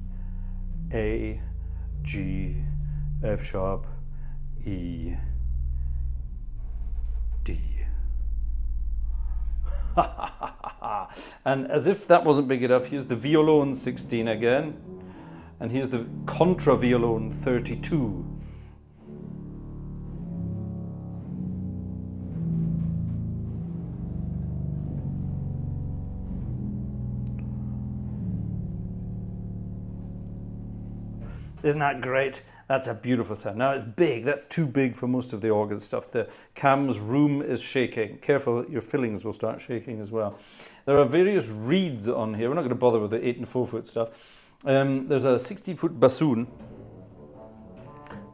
A, G, F sharp, E, D. And as if that wasn't big enough, here's the violone 16 again, and here's the contraviolone 32. Isn't that great? That's a beautiful sound. Now it's big, that's too big for most of the organ stuff. The cam's room is shaking. Careful, your fillings will start shaking as well. There are various reeds on here. We're not going to bother with the 8 and 4 foot stuff. There's a 60-foot bassoon,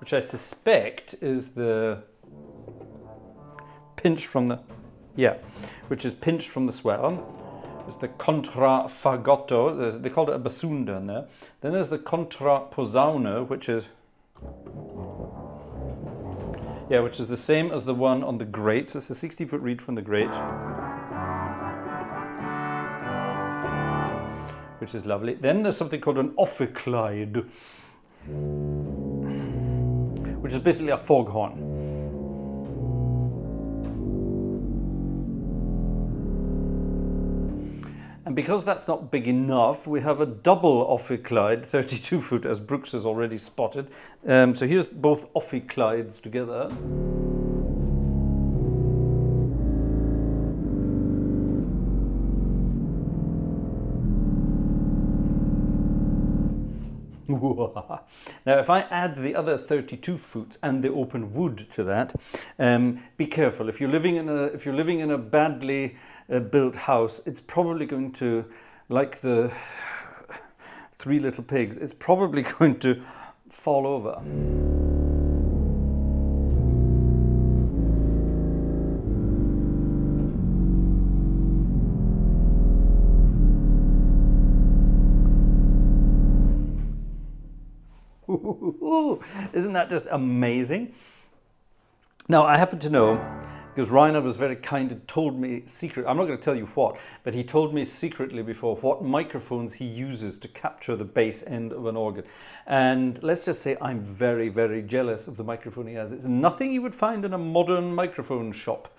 which I suspect is the pinch from the, which is pinched from the swell. There's the contraffagotto, they called it a bassoon down there. Then there's the contrapposaune, which is the same as the one on the grate. So it's a 60-foot reed from the grate, which is lovely. Then there's something called an ophicleide, which is basically a foghorn. And because that's not big enough, we have a double ophicleide, 32 foot, as Brooks has already spotted. So here's both ophicleides together. Now, if I add the other 32 foot and the open wood to that, be careful. If you're living in a badly built house, it's probably going to, like the Three Little Pigs, it's probably going to fall over. Isn't that just amazing? Now, I happen to know, because Rainer was very kind and told me secretly, I'm not going to tell you what, but he told me secretly before what microphones he uses to capture the bass end of an organ. And let's just say I'm very, very jealous of the microphone he has. It's nothing you would find in a modern microphone shop.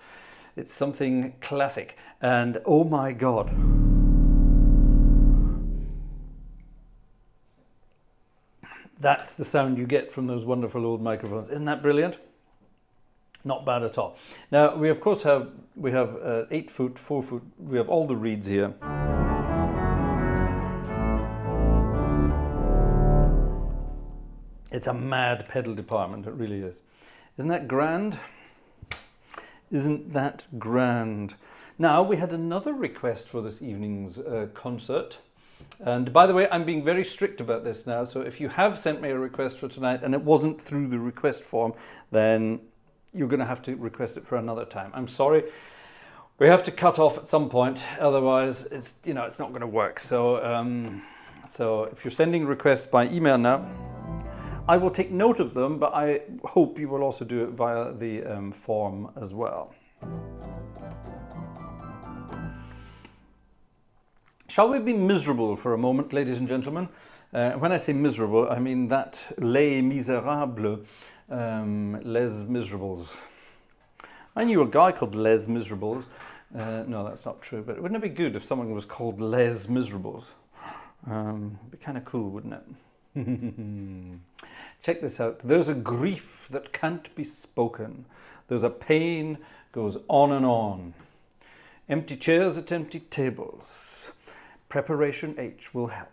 It's something classic. And oh my God. That's the sound you get from those wonderful old microphones. Isn't that brilliant? Not bad at all. Now, we of course have 8 foot, 4 foot, we have all the reeds here. It's a mad pedal department, it really is. Isn't that grand? Isn't that grand? Now, we had another request for this evening's concert. And by the way, I'm being very strict about this now, so if you have sent me a request for tonight and it wasn't through the request form, then you're going to have to request it for another time. I'm sorry. We have to cut off at some point, otherwise it's not going to work. So so if you're sending requests by email now, I will take note of them, but I hope you will also do it via the form as well. Shall we be miserable for a moment, ladies and gentlemen? When I say miserable, I mean that Les Miserables, Les Miserables. I knew a guy called Les Miserables. No, that's not true, but wouldn't it be good if someone was called Les Miserables? It'd be kind of cool, wouldn't it? Check this out. There's a grief that can't be spoken. There's a pain goes on and on. Empty chairs at empty tables. Preparation H will help.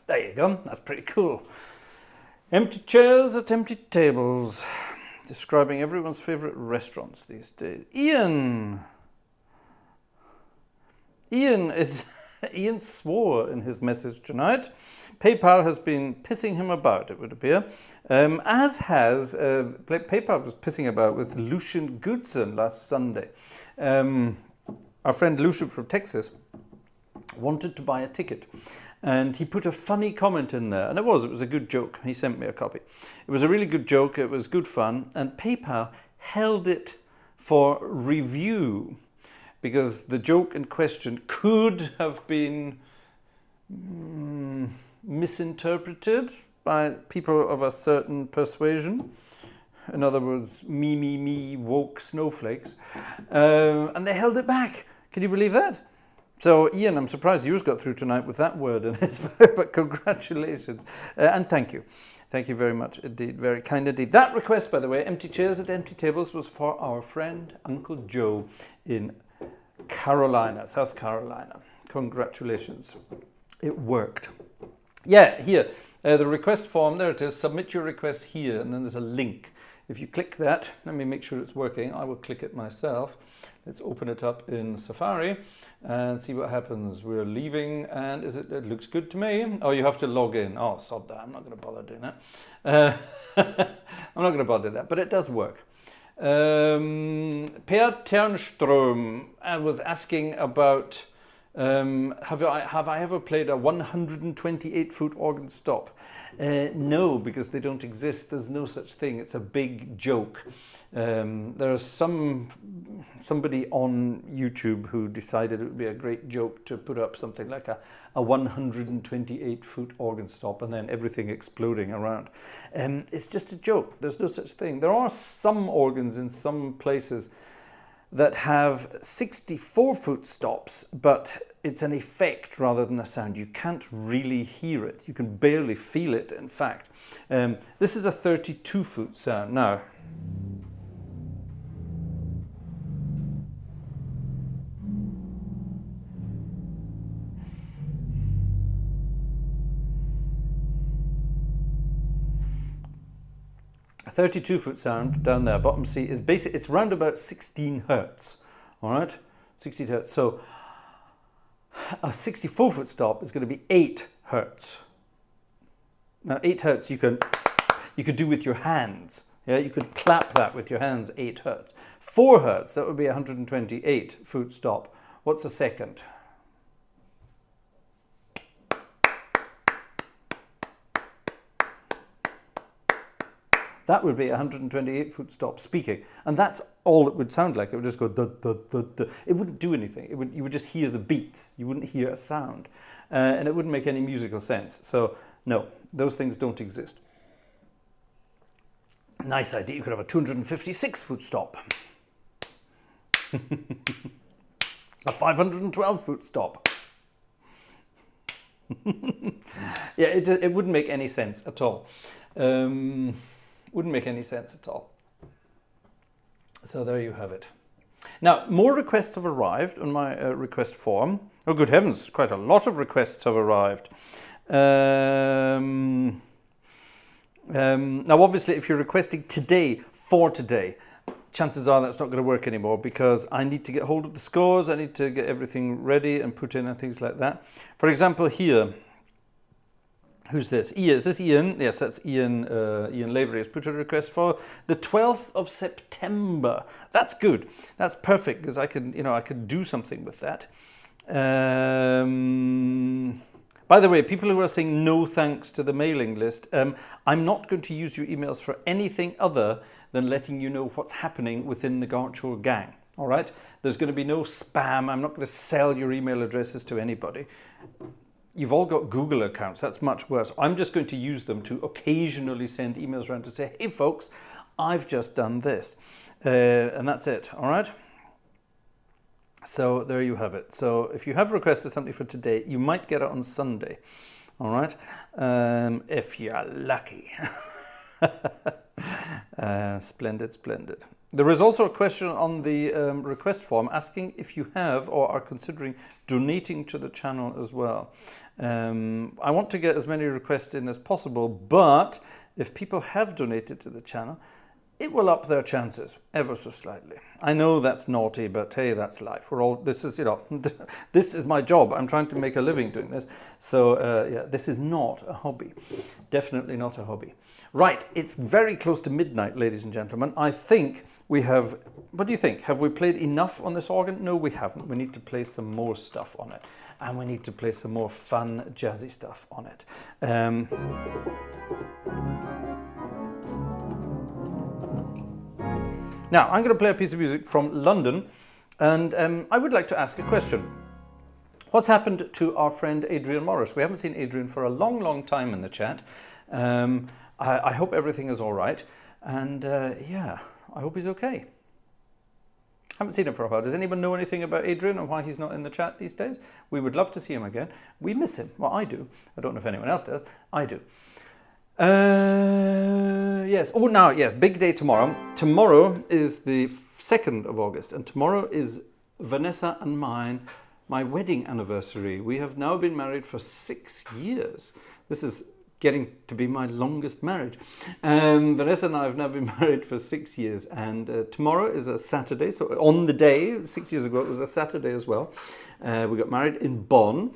There you go. That's pretty cool. Empty chairs at empty tables. Describing everyone's favourite restaurants these days. Ian swore in his message tonight. PayPal has been pissing him about, it would appear. As has PayPal was pissing about with Lucian Goodson last Sunday. Our friend Lucian from Texas wanted to buy a ticket. And he put a funny comment in there, and it was a good joke. He sent me a copy. It was a really good joke, it was good fun, and PayPal held it for review because the joke in question could have been misinterpreted by people of a certain persuasion. In other words, me, woke snowflakes. And they held it back. Can you believe that? So, Ian, I'm surprised yours got through tonight with that word in it, but congratulations. And thank you. Thank you very much indeed. Very kind indeed. That request, by the way, empty chairs at empty tables, was for our friend Uncle Joe in Carolina, South Carolina. Congratulations. It worked. Yeah, here, the request form, there it is. Submit your request here, and then there's a link. If you click that, let me make sure it's working. I will click it myself. Let's open it up in Safari and see what happens. We're leaving, and it looks good to me. Oh, you have to log in. Oh, sod that. I'm not going to bother doing that. I'm not going to bother that, but it does work. Per Ternström was asking about have I ever played a 128-foot organ stop? No, because they don't exist. There's no such thing. It's a big joke. There's somebody on YouTube who decided it would be a great joke to put up something like a 128-foot organ stop and then everything exploding around. It's just a joke. There's no such thing. There are some organs in some places that have 64-foot stops, but it's an effect rather than a sound. You can't really hear it. You can barely feel it, in fact. This is a 32-foot sound. Now, a 32-foot sound down there, bottom C, is basic. It's round about 16 hertz. All right, 16 hertz. So a 64-foot stop is going to be 8 hertz. Now 8 hertz you could do with your hands. Yeah, you could clap that with your hands. 8 hertz. 4 hertz, that would be a 128-foot stop. What's a second? That would be a 128-foot stop speaking, and that's all it would sound like. It would just go da, da, da, da. It wouldn't do anything. You would just hear the beats. You wouldn't hear a sound, and it wouldn't make any musical sense. So no, those things don't exist. Nice idea. You could have a 256-foot stop, a 512-foot stop. Yeah, it wouldn't make any sense at all. Wouldn't make any sense at all. So there you have it. Now, more requests have arrived on my request form. Oh, good heavens, quite a lot of requests have arrived. Now, obviously, if you're requesting today, for today, chances are that's not going to work anymore because I need to get hold of the scores, I need to get everything ready and put in and things like that. For example, here, who's this? Ian. Is this Ian? Yes, that's Ian. Ian Lavery has put a request for the 12th of September. That's good. That's perfect because I can do something with that. By the way, people who are saying no thanks to the mailing list, I'm not going to use your emails for anything other than letting you know what's happening within the Gartshore gang. All right? There's going to be no spam. I'm not going to sell your email addresses to anybody. You've all got Google accounts. That's much worse. I'm just going to use them to occasionally send emails around to say, hey, folks, I've just done this. And that's it. All right? So there you have it. So if you have requested something for today, you might get it on Sunday. All right? If you're lucky. Splendid, splendid. There is also a question on the request form asking if you have or are considering donating to the channel as well. I want to get as many requests in as possible, but if people have donated to the channel, it will up their chances ever so slightly. I know that's naughty, but hey, that's life. This is, this is my job. I'm trying to make a living doing this. So yeah, this is not a hobby. Definitely not a hobby. Right, it's very close to midnight, ladies and gentlemen. I think we have, what do you think? Have we played enough on this organ? No, we haven't. We need to play some more stuff on it. And we need to play some more fun, jazzy stuff on it. Now, I'm going to play a piece of music from London, and I would like to ask a question. What's happened to our friend Adrian Morris? We haven't seen Adrian for a long, long time in the chat. I hope everything is all right, and yeah, I hope he's okay. Haven't seen him for a while. Does anyone know anything about Adrian and why he's not in the chat these days? We would love to see him again. We miss him. Well, I do. I don't know if anyone else does. I do. Yes. Oh, now, yes, big day tomorrow. Tomorrow is the 2nd of August, and tomorrow is Vanessa and my wedding anniversary. We have now been married for 6 years. This is getting to be my longest marriage. Vanessa and I have now been married for 6 years, and tomorrow is a Saturday. So on the day, 6 years ago, it was a Saturday as well. We got married in Bonn,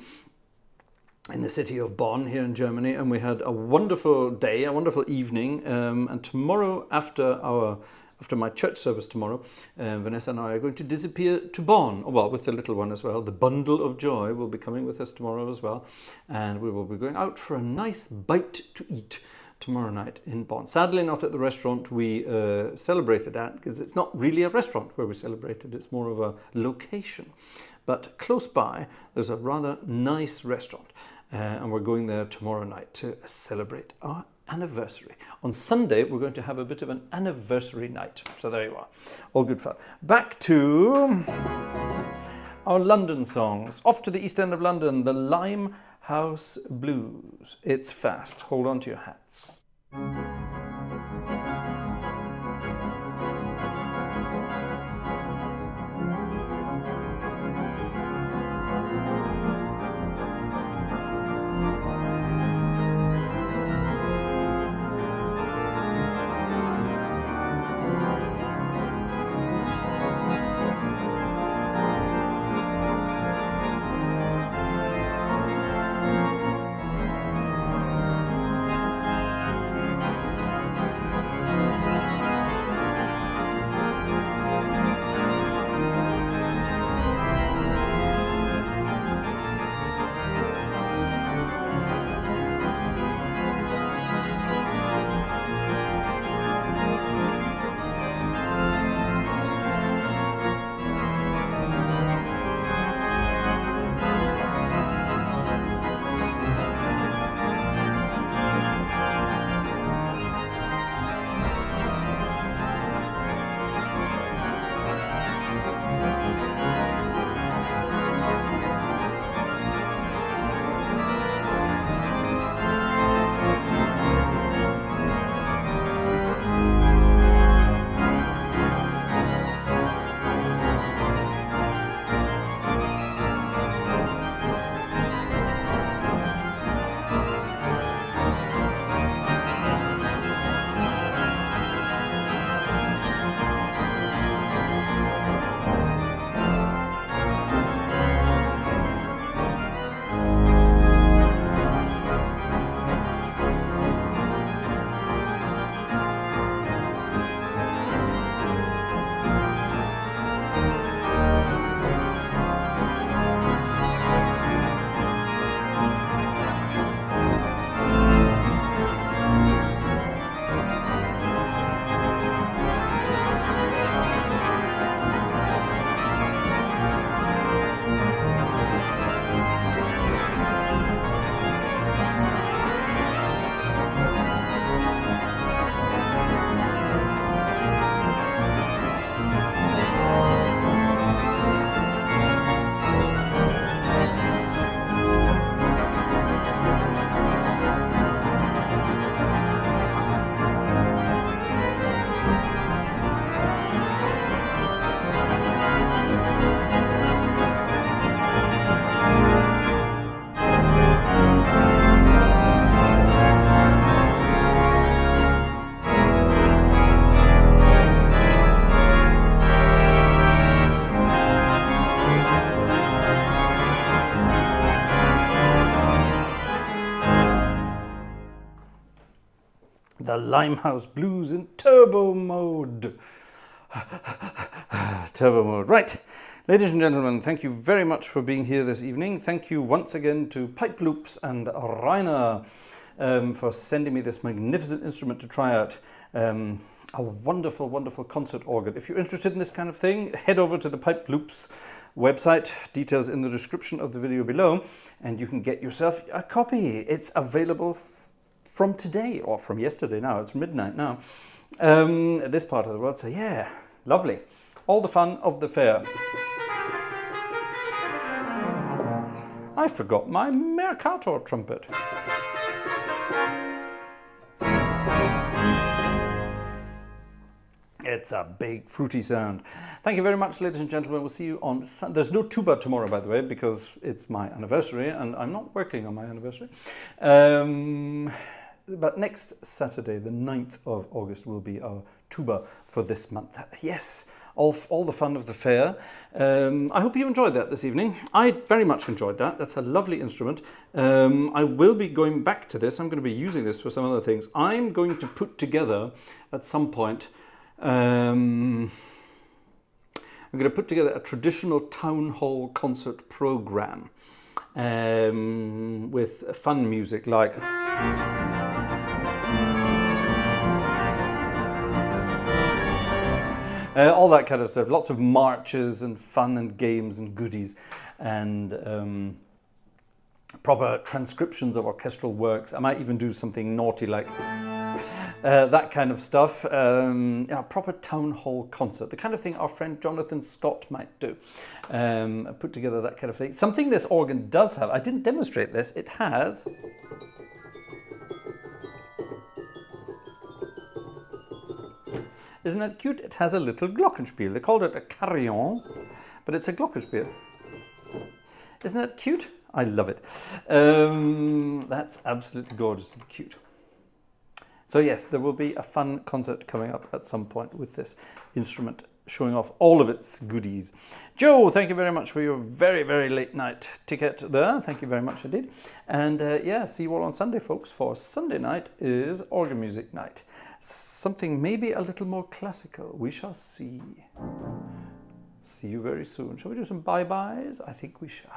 in the city of Bonn here in Germany, and we had a wonderful day, a wonderful evening. And tomorrow, after my church service tomorrow, Vanessa and I are going to disappear to Bonn, well, with the little one as well. The bundle of joy will be coming with us tomorrow as well, and we will be going out for a nice bite to eat tomorrow night in Bonn. Sadly not at the restaurant we celebrated at, because it's not really a restaurant where we celebrated, it's more of a location. But close by, there's a rather nice restaurant, and we're going there tomorrow night to celebrate our anniversary. On Sunday, we're going to have a bit of an anniversary night. So there you are. All good fun. Back to our London songs. Off to the East End of London, the Limehouse Blues. It's fast. Hold on to your hats. the Limehouse Blues in turbo mode. Turbo mode. Right. Ladies and gentlemen, thank you very much for being here this evening. Thank you once again to Pipeloops and Rainer for sending me this magnificent instrument to try out. A wonderful, wonderful concert organ. If you're interested in this kind of thing, head over to the Pipeloops website, details in the description of the video below, and you can get yourself a copy. It's available from today, or from yesterday now. It's midnight now, this part of the world. So yeah, lovely. All the fun of the fair. I forgot my Mercator trumpet. It's a big fruity sound. Thank you very much, ladies and gentlemen. We'll see you on Sunday. There's no tuba tomorrow, by the way, because it's my anniversary and I'm not working on my anniversary. But next Saturday, the 9th of August, will be our tuba for this month. Yes, all the fun of the fair. I hope you enjoyed that this evening. I very much enjoyed that. That's a lovely instrument. I will be going back to this. I'm going to be using this for some other things. I'm going to put together at some point I'm going to put together a traditional town hall concert program with fun music like all that kind of stuff. Lots of marches and fun and games and goodies and proper transcriptions of orchestral works. I might even do something naughty like that kind of stuff. A proper town hall concert, the kind of thing our friend Jonathan Scott might do. Put together that kind of thing. Something this organ does have, I didn't demonstrate this, it has isn't that cute? It has a little glockenspiel. They called it a carillon, but it's a glockenspiel. Isn't that cute? I love it. That's absolutely gorgeous and cute. So yes, there will be a fun concert coming up at some point with this instrument, showing off all of its goodies. Joe, thank you very much for your very, very late night ticket there. Thank you very much indeed. And yeah, see you all on Sunday, folks, for Sunday night is organ music night. Something maybe a little more classical. We shall see. See you very soon. Shall we do some bye-byes? I think we shall.